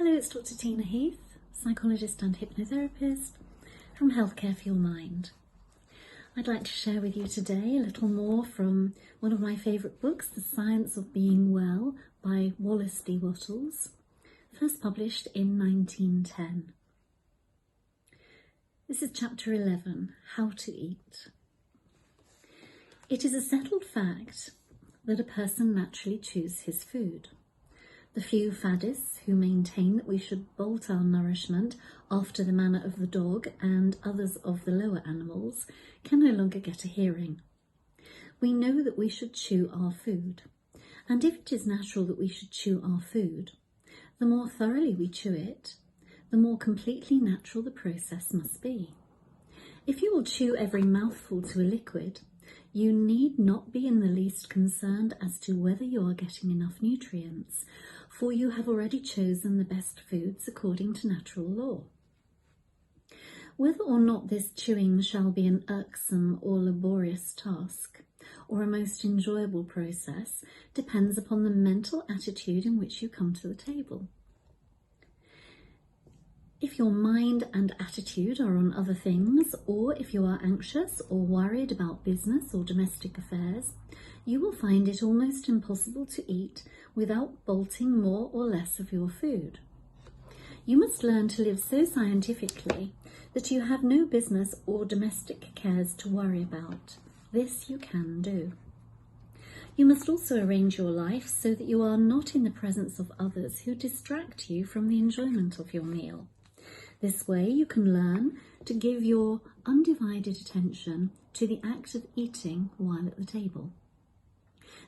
Hello, it's Dr. Tina Heath, psychologist and hypnotherapist from Healthcare for Your Mind. I'd like to share with you today a little more from one of my favourite books, The Science of Being Well by Wallace D. Wattles, first published in 1910. This is chapter 11, How to Eat. It is a settled fact that a person naturally chooses his food. The few faddists who maintain that we should bolt our nourishment after the manner of the dog and others of the lower animals can no longer get a hearing. We know that we should chew our food, and if it is natural that we should chew our food, the more thoroughly we chew it, the more completely natural the process must be. If you will chew every mouthful to a liquid, you need not be in the least concerned as to whether you are getting enough nutrients, for you have already chosen the best foods according to natural law. Whether or not this chewing shall be an irksome or laborious task, or a most enjoyable process, depends upon the mental attitude in which you come to the table. If your mind and attitude are on other things, or if you are anxious or worried about business or domestic affairs, you will find it almost impossible to eat without bolting more or less of your food. You must learn to live so scientifically that you have no business or domestic cares to worry about. This you can do. You must also arrange your life so that you are not in the presence of others who distract you from the enjoyment of your meal. This way you can learn to give your undivided attention to the act of eating while at the table.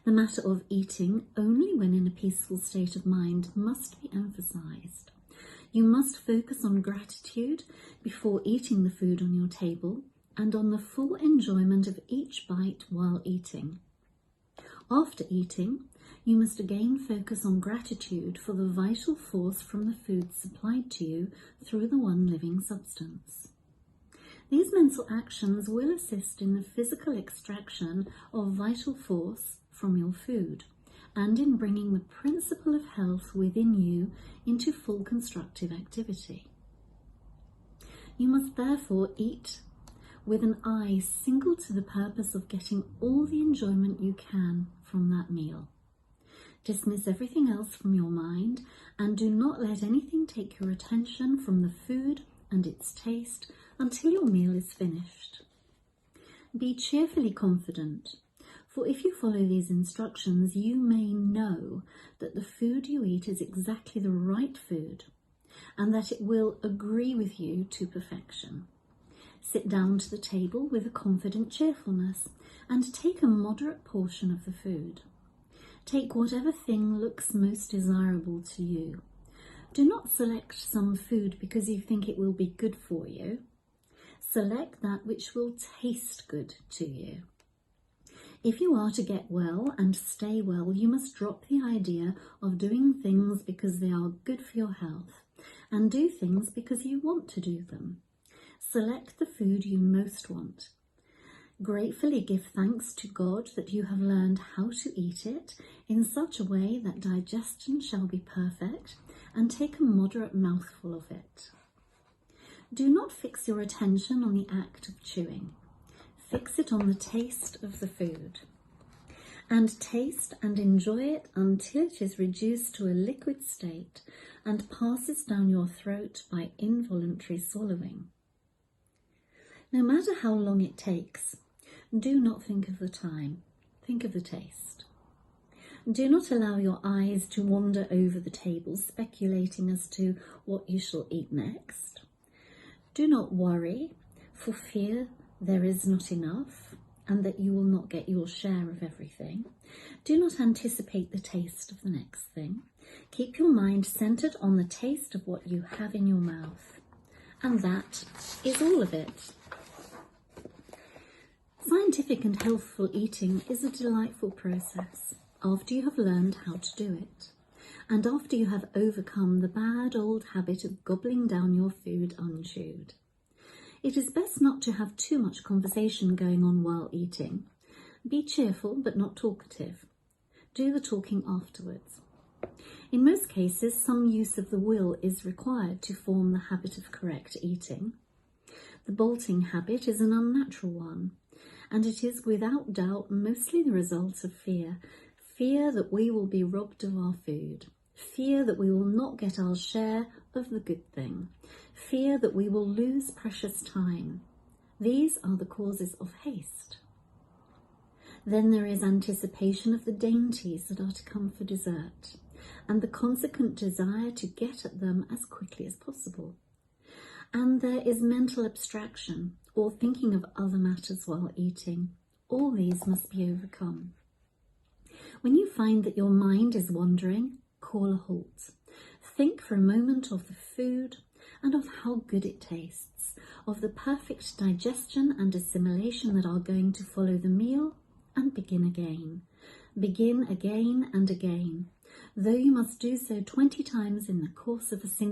The matter of eating only when in a peaceful state of mind must be emphasized. You must focus on gratitude before eating the food on your table and on the full enjoyment of each bite while eating. After eating, you must again focus on gratitude for the vital force from the food supplied to you through the one living substance. These mental actions will assist in the physical extraction of vital force from your food and in bringing the principle of health within you into full constructive activity. You must therefore eat with an eye single to the purpose of getting all the enjoyment you can from that meal. Dismiss everything else from your mind and do not let anything take your attention from the food and its taste until your meal is finished. Be cheerfully confident, for if you follow these instructions, you may know that the food you eat is exactly the right food and that it will agree with you to perfection. Sit down to the table with a confident cheerfulness and take a moderate portion of the food. Take whatever thing looks most desirable to you. Do not select some food because you think it will be good for you. Select that which will taste good to you. If you are to get well and stay well, you must drop the idea of doing things because they are good for your health and do things because you want to do them. Select the food you most want. Gratefully give thanks to God that you have learned how to eat it in such a way that digestion shall be perfect, and take a moderate mouthful of it. Do not fix your attention on the act of chewing. Fix it on the taste of the food. And taste and enjoy it until it is reduced to a liquid state and passes down your throat by involuntary swallowing. No matter how long it takes, do not think of the time, think of the taste. Do not allow your eyes to wander over the table, speculating as to what you shall eat next. Do not worry, for fear there is not enough and that you will not get your share of everything. Do not anticipate the taste of the next thing. Keep your mind centred on the taste of what you have in your mouth. And that is all of it. Scientific and healthful eating is a delightful process after you have learned how to do it, and after you have overcome the bad old habit of gobbling down your food unchewed. It is best not to have too much conversation going on while eating. Be cheerful but not talkative. Do the talking afterwards. In most cases, some use of the will is required to form the habit of correct eating. The bolting habit is an unnatural one, and it is without doubt mostly the result of fear. Fear that we will be robbed of our food. Fear that we will not get our share of the good thing. Fear that we will lose precious time. These are the causes of haste. Then there is anticipation of the dainties that are to come for dessert, and the consequent desire to get at them as quickly as possible. And there is mental abstraction, or thinking of other matters while eating. All these must be overcome. When you find that your mind is wandering, call a halt. Think for a moment of the food and of how good it tastes, of the perfect digestion and assimilation that are going to follow the meal, and begin again. Begin again and again, though you must do so 20 times in the course of a single